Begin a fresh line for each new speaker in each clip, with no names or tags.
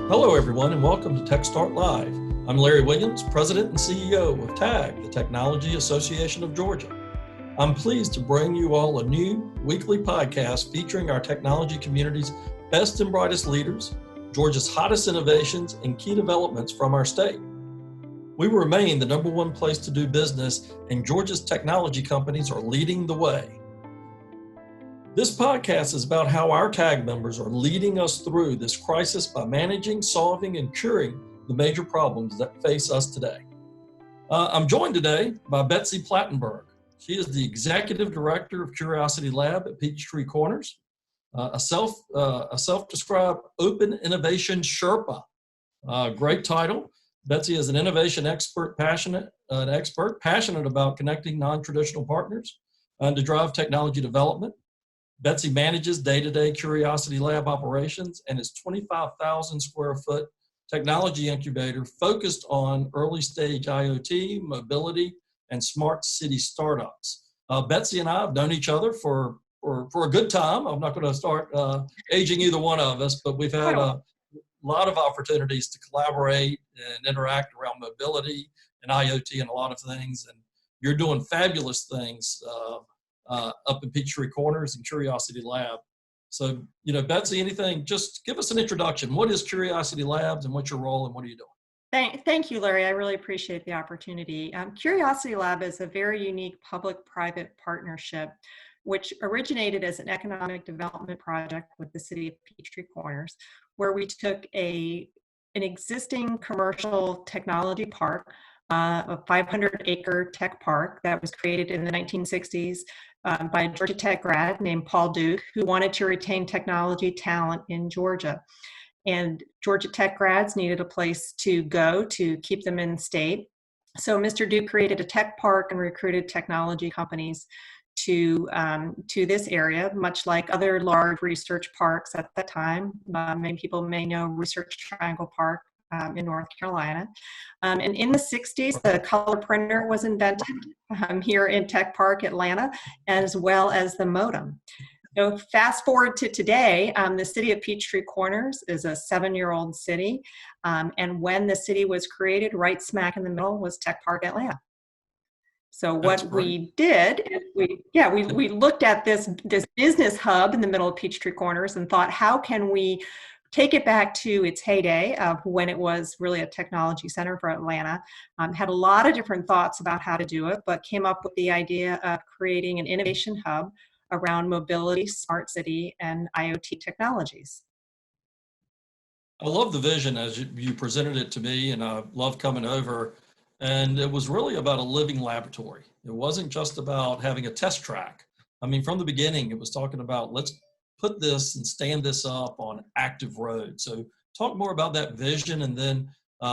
Hello, everyone, and welcome to Tech Start Live. I'm Larry Williams, President and CEO of TAG, the Technology Association of Georgia. I'm pleased to bring you all a new weekly podcast featuring our technology community's best and brightest leaders, Georgia's hottest innovations, and key developments from our state. We remain the number one place to do business, and Georgia's technology companies are leading the way. This podcast is about how our TAG members are leading us through this crisis by managing, solving, and curing the major problems that face us today. I'm joined today by Betsy Plattenburg. She is the Executive Director of Curiosity Lab at Peachtree Corners, a self-described open innovation Sherpa. Great title. Betsy is an innovation expert, passionate about connecting non-traditional partners to drive technology development. Betsy manages day-to-day Curiosity Lab operations and its 25,000 square foot technology incubator focused on early stage IoT, mobility, and smart city startups. Betsy and I have known each other for a good time. I'm not going to start aging either one of us, but we've had a lot of opportunities to collaborate and interact around mobility and IoT and a lot of things. And you're doing fabulous things up in Peachtree Corners and Curiosity Lab. So, Betsy, just give us an introduction. What is Curiosity Labs and what's your role and what are you doing?
Thank you, Larry. I really appreciate the opportunity. Curiosity Lab is a very unique public-private partnership which originated as an economic development project with the city of Peachtree Corners, where we took an existing commercial technology park, a 500-acre tech park that was created in the 1960s by a Georgia Tech grad named Paul Duke, who wanted to retain technology talent in Georgia. And Georgia Tech grads needed a place to go to keep them in state. So Mr. Duke created a tech park and recruited technology companies to this area, much like other large research parks at that time. Many people may know Research Triangle Park in North Carolina. And in the 60s, the color printer was invented here in Tech Park, Atlanta, as well as the modem. So fast forward to today, the city of Peachtree Corners is a 7-year-old city. And when the city was created, right smack in the middle was Tech Park, Atlanta. So what we did is we looked at this business hub in the middle of Peachtree Corners and thought, how can we take it back to its heyday of when it was really a technology center for Atlanta. Had a lot of different thoughts about how to do it, but came up with the idea of creating an innovation hub around mobility, smart city, and IoT technologies.
I love the vision as you presented it to me, and I love coming over. And it was really about a living laboratory. It wasn't just about having a test track. I mean, from the beginning, it was talking about let's put this and stand this up on active road. So talk more about that vision and then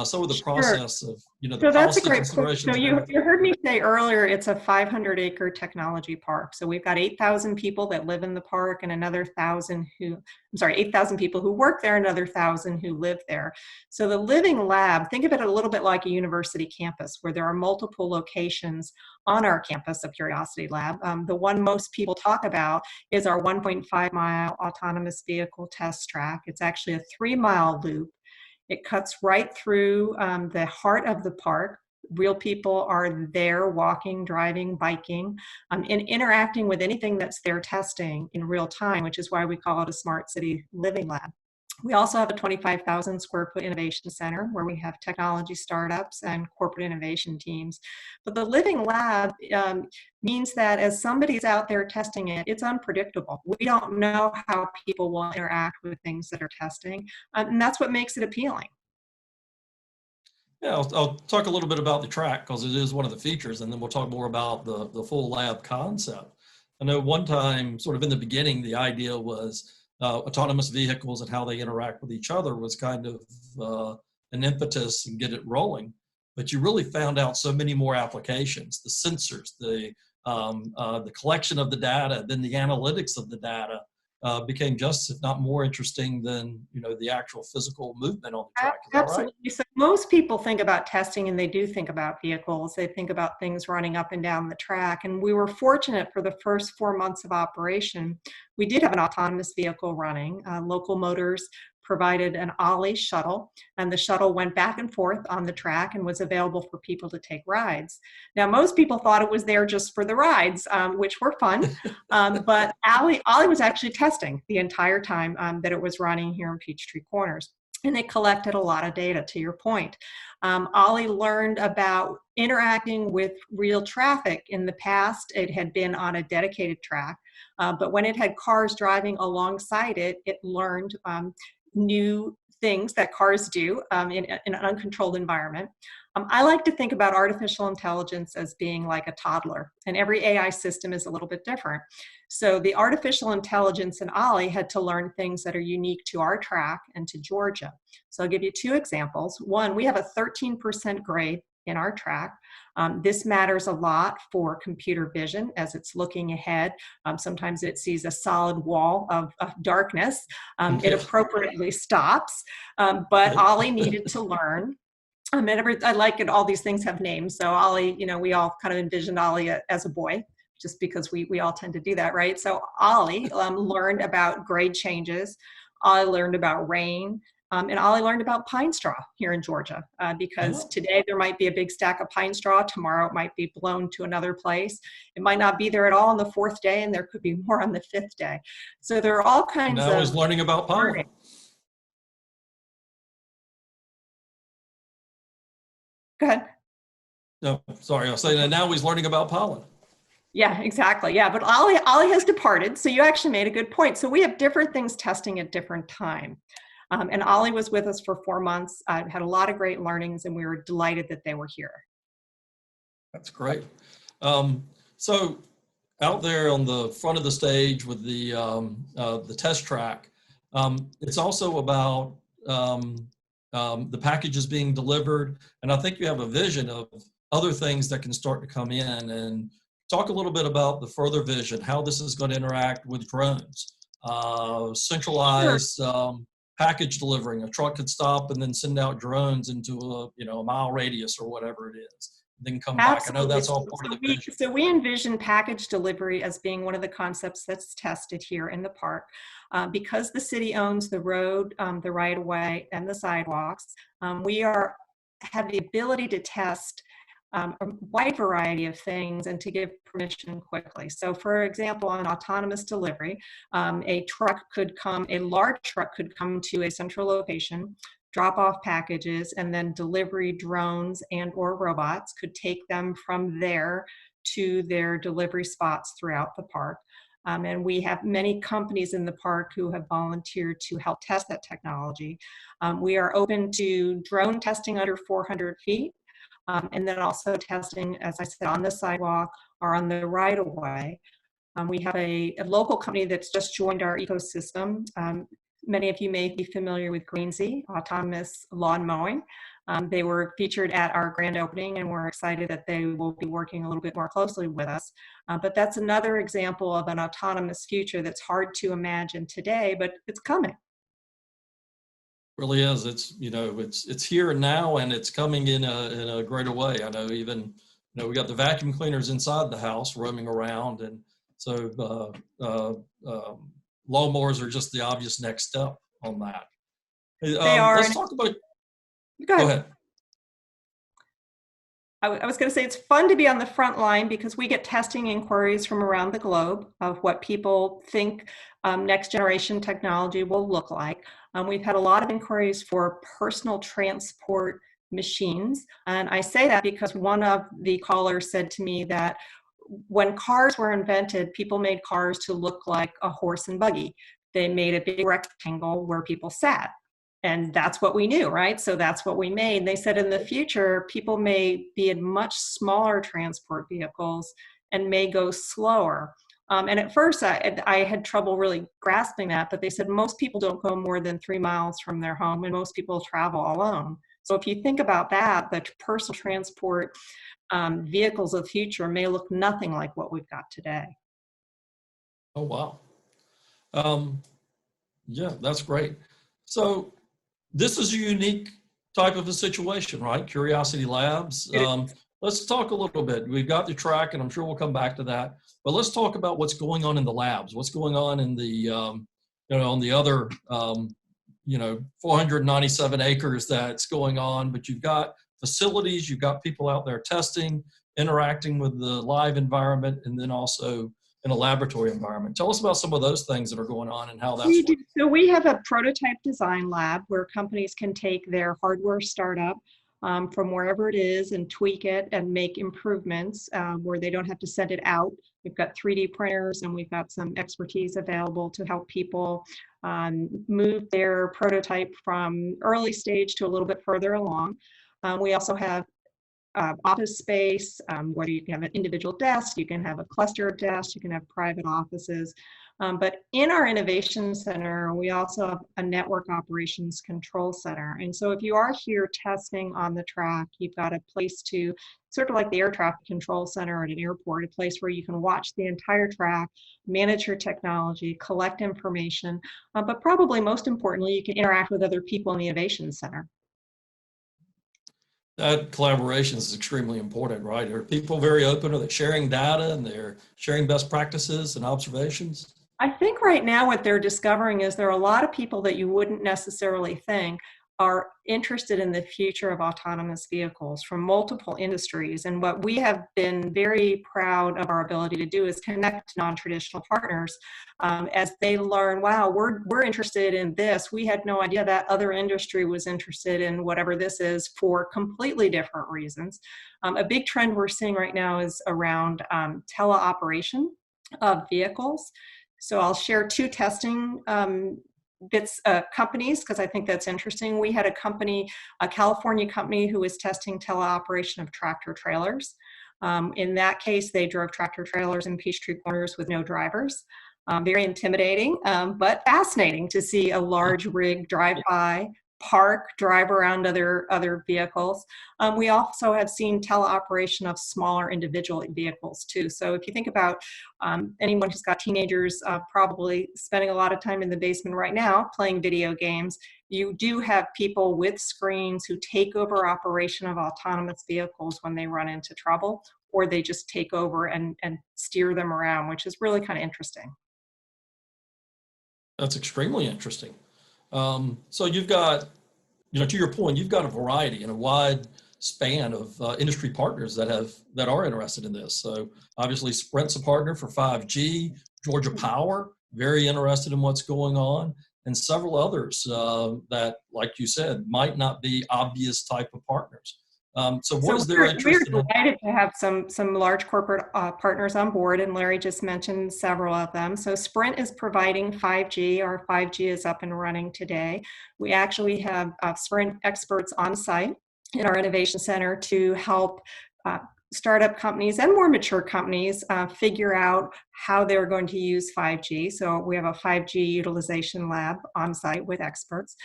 some of the process of, the
so that's a great
considerations.
So you heard me say earlier, it's a 500-acre technology park. So we've got 8,000 people that live in the park and another 8,000 people who work there, another 1,000 who live there. So the living lab, think of it a little bit like a university campus where there are multiple locations on our campus of Curiosity Lab. The one most people talk about is our 1.5-mile autonomous vehicle test track. It's actually a 3-mile loop. It cuts right through the heart of the park. Real people are there walking, driving, biking, and interacting with anything that's there testing in real time, which is why we call it a smart city living lab. We also have a 25,000 square foot innovation center where we have technology startups and corporate innovation teams. But the living lab means that as somebody's out there testing it, it's unpredictable. We don't know how people will interact with things that are testing, and that's what makes it appealing.
Yeah, I'll talk a little bit about the track because it is one of the features, and then we'll talk more about the full lab concept. I know one time, sort of in the beginning, the idea was autonomous vehicles and how they interact with each other was kind of an impetus and get it rolling. But you really found out so many more applications, the sensors, the collection of the data, then the analytics of the data became just, if not more interesting than, the actual physical movement on the track. Is that
Absolutely.
right?
So most people think about testing and they do think about vehicles. They think about things running up and down the track. And we were fortunate for the first 4 months of operation. We did have an autonomous vehicle running. Local Motors provided an Ollie shuttle, and the shuttle went back and forth on the track and was available for people to take rides. Now, most people thought it was there just for the rides, which were fun, but Ollie was actually testing the entire time that it was running here in Peachtree Corners. And they collected a lot of data, to your point. Ollie learned about interacting with real traffic. In the past, it had been on a dedicated track, but when it had cars driving alongside it, it learned new things that cars do in an uncontrolled environment. I like to think about artificial intelligence as being like a toddler, and every AI system is a little bit different. So the artificial intelligence in Ollie had to learn things that are unique to our track and to Georgia. So I'll give you two examples. One, we have a 13% grade in our track. This matters a lot for computer vision as it's looking ahead. Sometimes it sees a solid wall of darkness. It appropriately stops, but Ollie needed to learn. I like it, all these things have names. So Ollie, we all kind of envisioned Ollie as a boy, just because we all tend to do that, right? So Ollie learned about grade changes. Ollie learned about rain. And Ollie learned about pine straw here in Georgia, because today there might be a big stack of pine straw. Tomorrow it might be blown to another place. It might not be there at all on the fourth day, and there could be more on the fifth day. So there are all kinds of...
Now he's learning about pollen.
Go ahead.
No, sorry, I was saying that now he's learning about pollen.
Yeah, exactly. Yeah, but Ollie has departed, so you actually made a good point. So we have different things testing at different time. And Ollie was with us for 4 months. Had a lot of great learnings, and we were delighted that they were here.
That's great. So out there on the front of the stage with the test track, it's also about the packages being delivered. And I think you have a vision of other things that can start to come in, and talk a little bit about the further vision, how this is going to interact with drones, centralized package delivering. A truck could stop and then send out drones into a mile radius or whatever it is, then come back. I know that's all part of the vision.
So we envision package delivery as being one of the concepts that's tested here in the park. Because the city owns the road, the right of way, and the sidewalks, we have the ability to test a wide variety of things and to give permission quickly. So for example, on autonomous delivery, a large truck could come to a central location, drop off packages, and then delivery drones and or robots could take them from there to their delivery spots throughout the park. And we have many companies in the park who have volunteered to help test that technology. We are open to drone testing under 400 feet. And then also testing, as I said, on the sidewalk or on the right of way. We have a local company that's just joined our ecosystem. Many of you may be familiar with Greensy, autonomous lawn mowing. They were featured at our grand opening, and we're excited that they will be working a little bit more closely with us. But that's another example of an autonomous future that's hard to imagine today, but it's coming.
Really is. It's here and now, and it's coming in a greater way. I know even we got the vacuum cleaners inside the house roaming around, and so lawnmowers are just the obvious next step on that.
They are.
Let's talk about. Go ahead.
I was going to say it's fun to be on the front line because we get testing inquiries from around the globe of what people think next generation technology will look like. We've had a lot of inquiries for personal transport machines. And I say that because one of the callers said to me that when cars were invented, people made cars to look like a horse and buggy. They made a big rectangle where people sat. And that's what we knew, right? So that's what we made. They said in the future, people may be in much smaller transport vehicles and may go slower. And at first, I had trouble really grasping that, but they said most people don't go more than 3 miles from their home, and most people travel alone. So if you think about that, the personal transport vehicles of the future may look nothing like what we've got today.
Oh, wow. Yeah, that's great. So this is a unique type of a situation, right? Curiosity Labs. Let's talk a little bit. We've got the track, and I'm sure we'll come back to that. But let's talk about what's going on in the labs. What's going on in the, on the other 497 acres that's going on, but you've got facilities, you've got people out there testing, interacting with the live environment, and then also in a laboratory environment. Tell us about some of those things that are going on and how that's
We do.
working.
So we have a prototype design lab where companies can take their hardware startup from wherever it is and tweak it and make improvements where they don't have to send it out. We've got 3D printers and we've got some expertise available to help people move their prototype from early stage to a little bit further along. We also have office space, where you can have an individual desk, you can have a cluster of desks, you can have private offices. But in our innovation center, we also have a network operations control center. And so if you are here testing on the track, you've got a place to, sort of like the air traffic control center at an airport, a place where you can watch the entire track, manage your technology, collect information, but probably most importantly, you can interact with other people in the innovation center.
That collaboration is extremely important, right? Are people very open? Are they sharing data and they're sharing best practices and observations?
I think right now what they're discovering is there are a lot of people that you wouldn't necessarily think are interested in the future of autonomous vehicles from multiple industries. And what we have been very proud of our ability to do is connect non-traditional partners as they learn, wow, we're interested in this. We had no idea that other industry was interested in whatever this is for completely different reasons. A big trend we're seeing right now is around teleoperation of vehicles. So I'll share two testing companies because I think that's interesting. We had a California company who was testing teleoperation of tractor trailers. In that case, they drove tractor trailers in Peachtree Corners with no drivers. Very intimidating, but fascinating to see a large rig drive by, park, drive around other vehicles. We also have seen teleoperation of smaller individual vehicles too. So if you think about anyone who's got teenagers probably spending a lot of time in the basement right now playing video games, you do have people with screens who take over operation of autonomous vehicles when they run into trouble, or they just take over and steer them around, which is really kind of interesting.
That's extremely interesting. So you've got, to your point, you've got a variety and a wide span of industry partners that are interested in this. So obviously Sprint's a partner for 5G, Georgia Power, very interested in what's going on, and several others that, like you said, might not be obvious type of partners. So what is their interest?
We're delighted to have some large corporate partners on board, and Larry just mentioned several of them. So Sprint is providing 5G. Our 5G is up and running today. We actually have Sprint experts on site in our innovation center to help startup companies and more mature companies figure out how they're going to use 5G. So we have a 5G utilization lab on site with experts.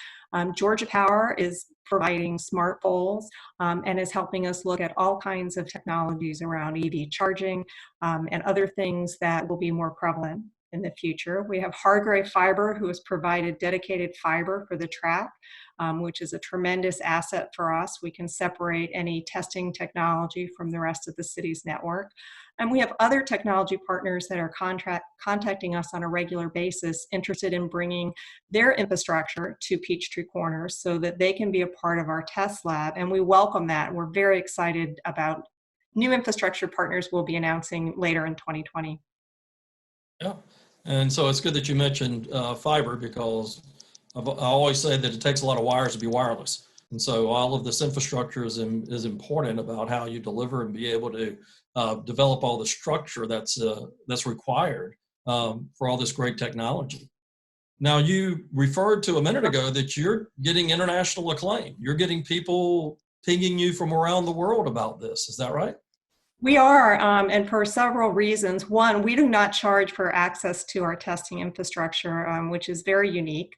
Georgia Power is providing smart poles and is helping us look at all kinds of technologies around EV charging and other things that will be more prevalent in the future. We have Hargrave Fiber, who has provided dedicated fiber for the track, which is a tremendous asset for us. We can separate any testing technology from the rest of the city's network. And we have other technology partners that are contacting us on a regular basis, interested in bringing their infrastructure to Peachtree Corners so that they can be a part of our test lab. And we welcome that. We're very excited about new infrastructure partners we'll be announcing later in 2020.
Yeah, and so it's good that you mentioned fiber, because I always say that it takes a lot of wires to be wireless. And so all of this infrastructure is important about how you deliver and be able to develop all the structure that's required for all this great technology. Now, you referred to a minute ago that you're getting international acclaim. You're getting people pinging you from around the world about this. Is that right?
We are, and for several reasons. One, we do not charge for access to our testing infrastructure, which is very unique.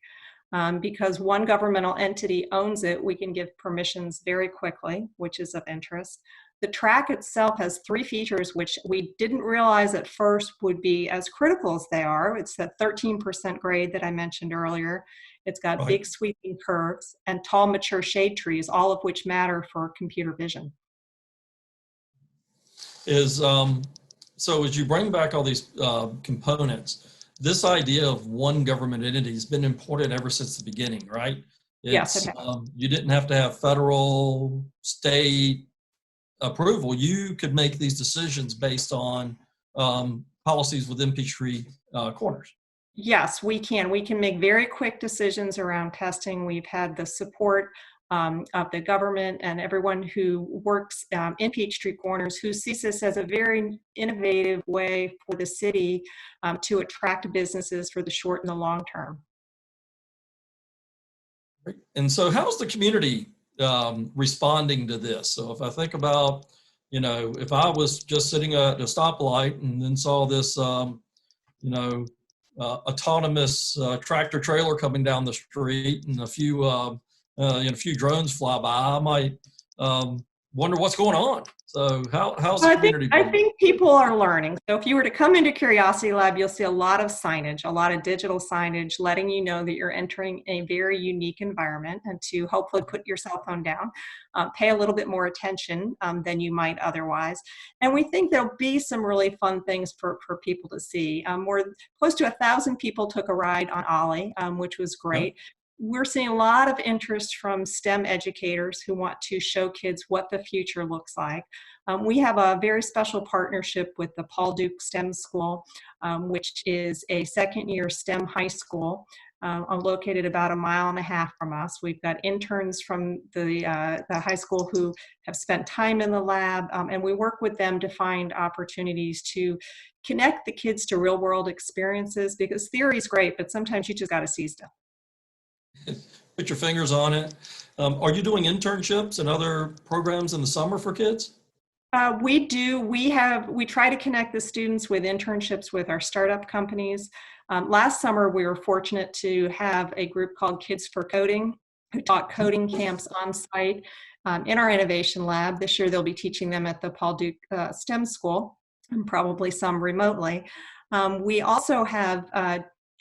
Because one governmental entity owns it, we can give permissions very quickly, which is of interest. The track itself has 3 features which we didn't realize at first would be as critical as they are. It's that 13% grade that I mentioned earlier. It's got big sweeping curves and tall mature shade trees, all of which matter for computer vision.
So as you bring back all these components, this idea of one government entity has been important ever since the beginning, right?
Yes,
It's
it has.
you didn't have to have federal, state approval. You could make these decisions based on policies within Peachtree Corners.
Yes, we can. We can make very quick decisions around testing. We've had the support of the government and everyone who works in Peachtree Corners, who sees this as a very innovative way for the city to attract businesses for the short and the long term.
And so how's the community responding to this? So if I think about, if I was just sitting at a stoplight and then saw this, autonomous tractor trailer coming down the street and a few drones fly by, I might wonder what's going on. So how's the community
I
doing?
think people are learning. So if you were to come into Curiosity Lab, you'll see a lot of signage, a lot of digital signage letting you know that you're entering a very unique environment, and to hopefully put your cell phone down, pay a little bit more attention than you might otherwise. And we think there'll be some really fun things for people to see. More close to 1,000 people took a ride on Ollie, which was great.
Yeah.
We're seeing a lot of interest from STEM educators who want to show kids what the future looks like. We have a very special partnership with the Paul Duke STEM School, which is a second-year STEM high school located about 1.5 miles from us. We've got interns from the high school who have spent time in the lab, and we work with them to find opportunities to connect the kids to real-world experiences, because theory is great, but sometimes you just got to see stuff.
Put your fingers on it. Are you doing internships and other programs in the summer for kids?
We do. We try to connect the students with internships with our startup companies. Last summer, we were fortunate to have a group called Kids for Coding, who taught coding camps on site in our innovation lab. This year, they'll be teaching them at the Paul Duke STEM School, and probably some remotely. We also have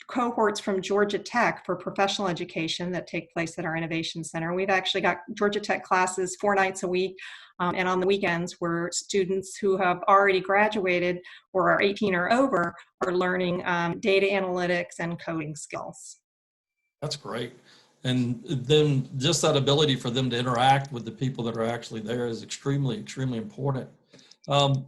cohorts from Georgia Tech for professional education that take place at our Innovation Center. We've actually got Georgia Tech classes 4 nights a week, and on the weekends where students who have already graduated or are 18 or over are learning data analytics and coding skills.
That's great. And then just that ability for them to interact with the people that are actually there is extremely, extremely important.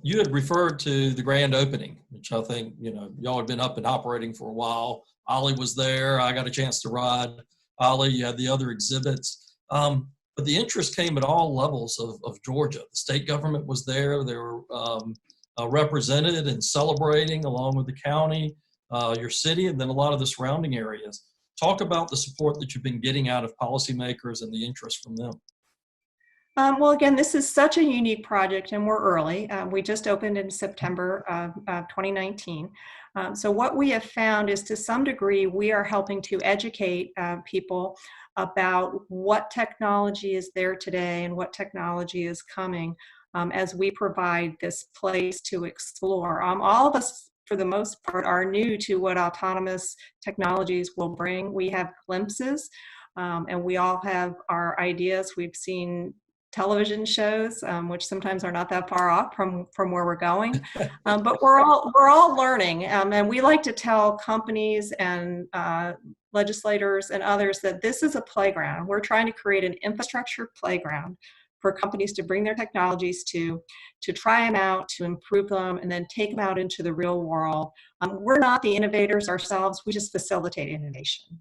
You had referred to the grand opening, which I think, y'all had been up and operating for a while. Ollie was there. I got a chance to ride Ollie. You had the other exhibits. But the interest came at all levels of Georgia. The state government was there. They were represented and celebrating along with the county, your city, and then a lot of the surrounding areas. Talk about the support that you've been getting out of policymakers and the interest from them.
Well, again, this is such a unique project, and we're early. We just opened in September of 2019. So what we have found is, to some degree, we are helping to educate people about what technology is there today and what technology is coming as we provide this place to explore. All of us, for the most part, are new to what autonomous technologies will bring. We have glimpses, and we all have our ideas. We've seen television shows, which sometimes are not that far off from where we're going, but we're all learning, and we like to tell companies and legislators and others that this is a playground. We're trying to create an infrastructure playground for companies to bring their technologies to try them out, to improve them, and then take them out into the real world. We're not the innovators ourselves. We just facilitate innovation.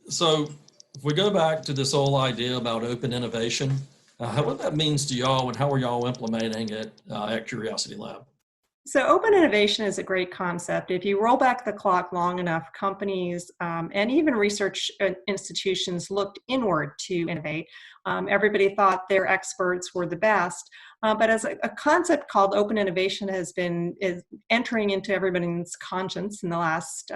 So if we go back to this whole idea about open innovation, what that means to y'all and how are y'all implementing it at Curiosity Lab?
So open innovation is a great concept. If you roll back the clock long enough, companies and even research institutions looked inward to innovate. Everybody thought their experts were the best. But as a concept called open innovation is entering into everybody's conscience in the last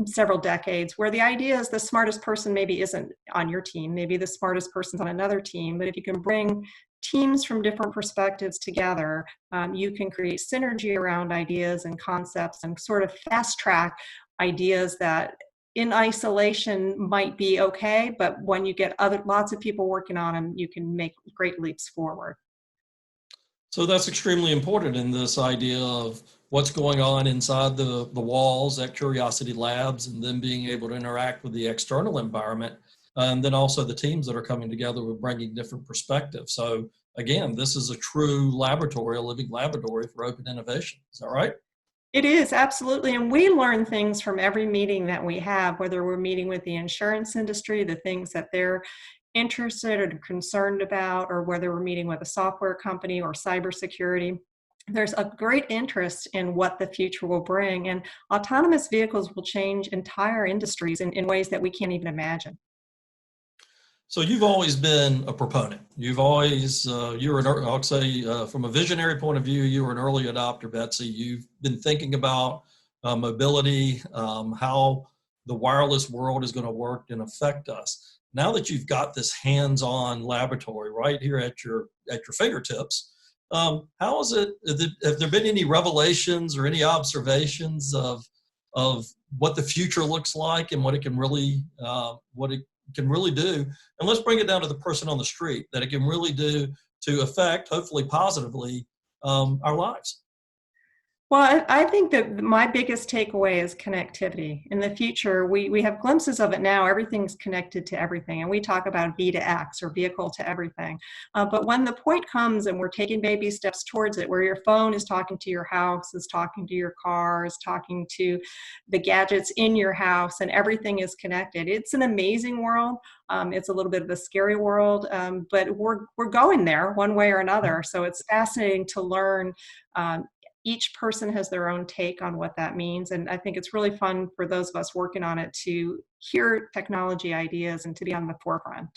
several decades, where the idea is the smartest person maybe isn't on your team, maybe the smartest person's on another team, but if you can bring teams from different perspectives together, you can create synergy around ideas and concepts and sort of fast track ideas that in isolation might be okay, but when you get lots of people working on them, you can make great leaps forward.
So that's extremely important in this idea of what's going on inside the walls at Curiosity Labs, and then being able to interact with the external environment, and then also the teams that are coming together with bringing different perspectives. So again, this is a true laboratory, a living laboratory for open innovation. Is that right?
It is, absolutely. And we learn things from every meeting that we have, whether we're meeting with the insurance industry, the things that they're interested or concerned about, or whether we're meeting with a software company or cybersecurity. There's a great interest in what the future will bring, and autonomous vehicles will change entire industries in ways that we can't even imagine.
So you've always been a proponent. You've always, I'll say, from a visionary point of view, you were an early adopter, Betsy. You've been thinking about mobility, how the wireless world is going to work and affect us. Now that you've got this hands-on laboratory right here at your fingertips, how is it? Have there been any revelations or any observations of what the future looks like and what it can really do? And let's bring it down to the person on the street, that it can really do to affect, hopefully positively, our lives.
Well, I think that my biggest takeaway is connectivity. In the future, we have glimpses of it now. Everything's connected to everything. And we talk about V to X, or vehicle to everything. But when the point comes and we're taking baby steps towards it, where your phone is talking to your house, is talking to your car, is talking to the gadgets in your house, and everything is connected, it's an amazing world. It's a little bit of a scary world, but we're going there one way or another. So it's fascinating to learn. Each person has their own take on what that means. And I think it's really fun for those of us working on it to hear technology ideas and to be on the forefront.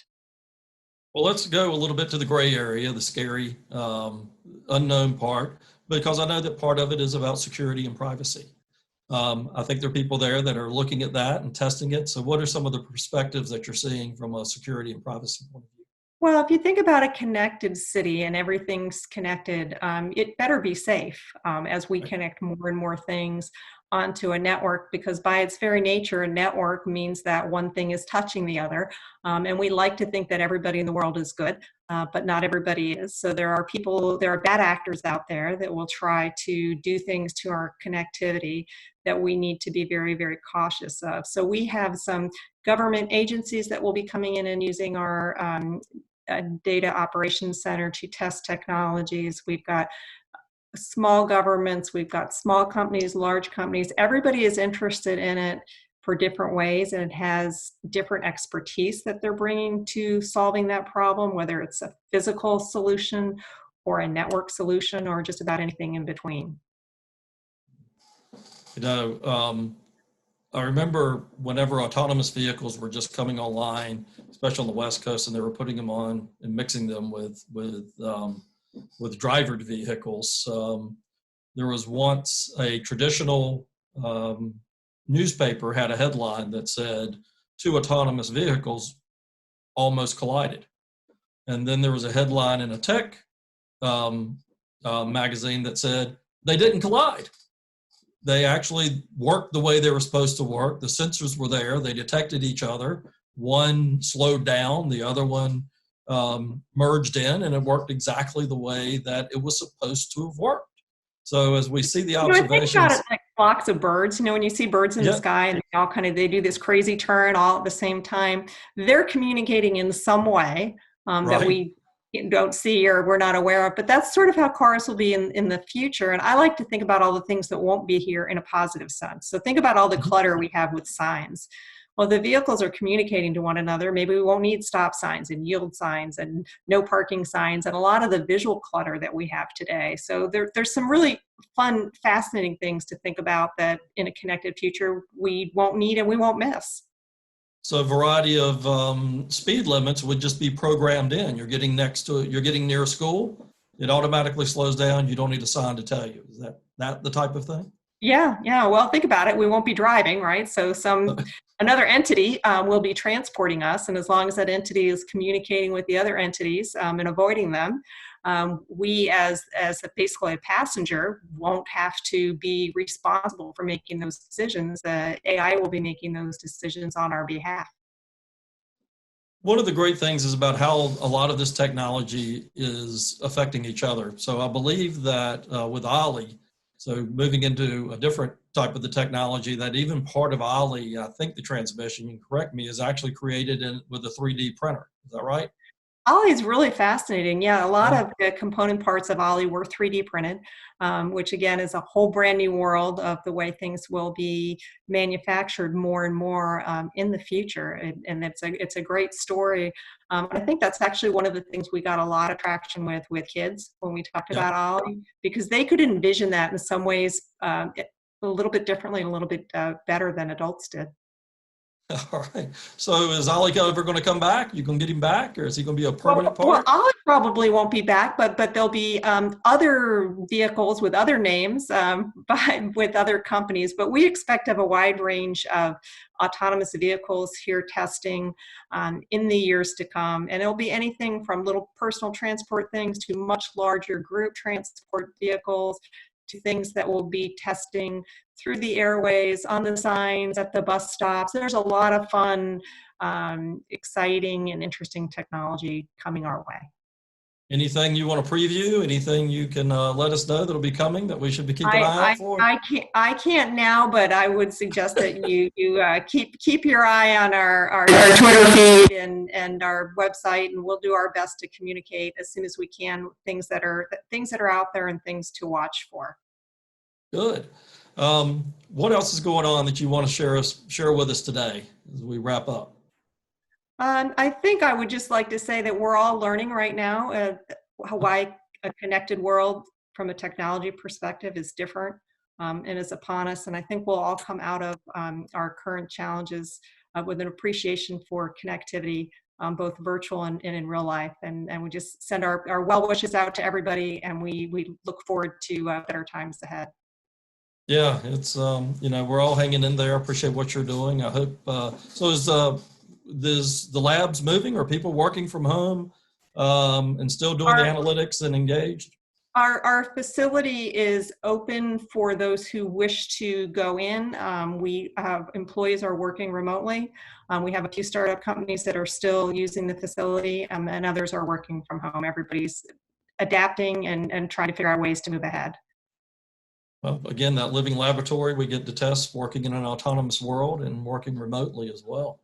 Well, let's go a little bit to the gray area, the scary, unknown part, because I know that part of it is about security and privacy. I think there are people there that are looking at that and testing it. So what are some of the perspectives that you're seeing from a security and privacy point of view?
Well, if you think about a connected city and everything's connected, it better be safe as we connect more and more things onto a network, because by its very nature, a network means that one thing is touching the other. And we like to think that everybody in the world is good, but not everybody is. So there are bad actors out there that will try to do things to our connectivity that we need to be very, very cautious of. So we have some government agencies that will be coming in and using our data operations center to test technologies. We've got small governments, we've got small companies, large companies. Everybody is interested in it for different ways, and it has different expertise that they're bringing to solving that problem, whether it's a physical solution or a network solution or just about anything in between.
I remember whenever autonomous vehicles were just coming online, especially on the West Coast, and they were putting them on and mixing them with drivered vehicles. There was once a traditional newspaper had a headline that said, "Two autonomous vehicles almost collided." And then there was a headline in a tech magazine that said, "They didn't collide. They actually worked the way they were supposed to work. The sensors were there. They detected each other. One slowed down, the other one merged in, and it worked exactly the way that it was supposed to have worked." So as we see the observations,
I think about it like flocks of birds. When you see birds in the sky and they do this crazy turn all at the same time, they're communicating in some way that we don't see or we're not aware of. But that's sort of how cars will be in the future. And I like to think about all the things that won't be here in a positive sense. So think about all the clutter we have with signs. Well, the vehicles are communicating to one another. Maybe we won't need stop signs and yield signs and no parking signs and a lot of the visual clutter that we have today. So there's some really fun, fascinating things to think about that in a connected future we won't need and we won't miss.
So a variety of speed limits would just be programmed in. You're getting near a school, it automatically slows down. You don't need a sign to tell you. Is that the type of thing?
Yeah. Well, think about it. We won't be driving, right? So another entity will be transporting us, and as long as that entity is communicating with the other entities and avoiding them, we as basically a passenger won't have to be responsible for making those decisions. AI will be making those decisions on our behalf.
One of the great things is about how a lot of this technology is affecting each other. So I believe that with Ollie, So moving into a different type of the technology that even part of Ollie, I think the transmission, you can correct me, is actually created with a 3D printer. Is that right?
Ollie is really fascinating. Yeah, a lot
Yeah.
of the component parts of Ollie were 3D printed, which again is a whole brand new world of the way things will be manufactured more and more in the future. And it's a great story. I think that's actually one of the things we got a lot of traction with kids when we talked
Yeah.
about Ollie, because they could envision that in some ways a little bit differently and a little bit better than adults did.
All right. So is Ollie ever going to come back? You can get him back, or is he going to be a permanent
Well,
part?
Olive probably won't be back, but there'll be other vehicles with other names with other companies. But we expect to have a wide range of autonomous vehicles here testing in the years to come. And it'll be anything from little personal transport things to much larger group transport vehicles to things that will be testing through the airways, on the signs, at the bus stops. There's a lot of fun, exciting and interesting technology coming our way.
Anything you want to preview? Anything you can let us know that'll be coming that we should be keeping an eye out for?
I can't now, but I would suggest that you keep your eye on our Twitter feed and our website, and we'll do our best to communicate as soon as we can things that are out there and things to watch for.
Good. What else is going on that you want to share with us today as we wrap up?
I think I would just like to say that we're all learning right now why a connected world from a technology perspective is different and is upon us. And I think we'll all come out of our current challenges with an appreciation for connectivity, both virtual and in real life. And we just send our well wishes out to everybody, and we look forward to better times ahead.
Yeah, it's we're all hanging in there. I appreciate what you're doing. I hope so. Is the labs moving? Are people working from home and still doing the analytics and engaged?
Our facility is open for those who wish to go in. We have employees are working remotely. We have a few startup companies that are still using the facility, and others are working from home. Everybody's adapting and trying to figure out ways to move ahead.
Well, again, that living laboratory, we get to test working in an autonomous world and working remotely as well.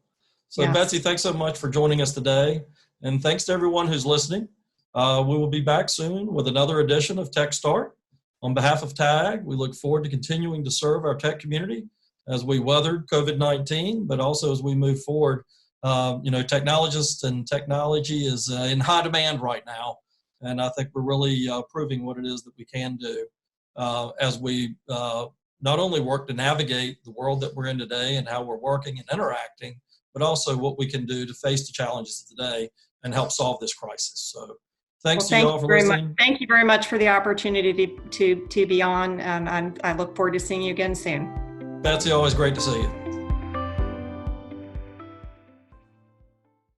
So yes. Betsy, thanks so much for joining us today. And thanks to everyone who's listening. We will be back soon with another edition of Tech Start. On behalf of TAG, we look forward to continuing to serve our tech community as we weathered COVID-19, but also as we move forward. Technologists and technology is in high demand right now. And I think we're really proving what it is that we can do as we not only work to navigate the world that we're in today and how we're working and interacting, but also what we can do to face the challenges of today and help solve this crisis. So thanks to you all for listening.
Thank you very much for the opportunity to be on, and I look forward to seeing you again soon.
Betsy, always great to see you.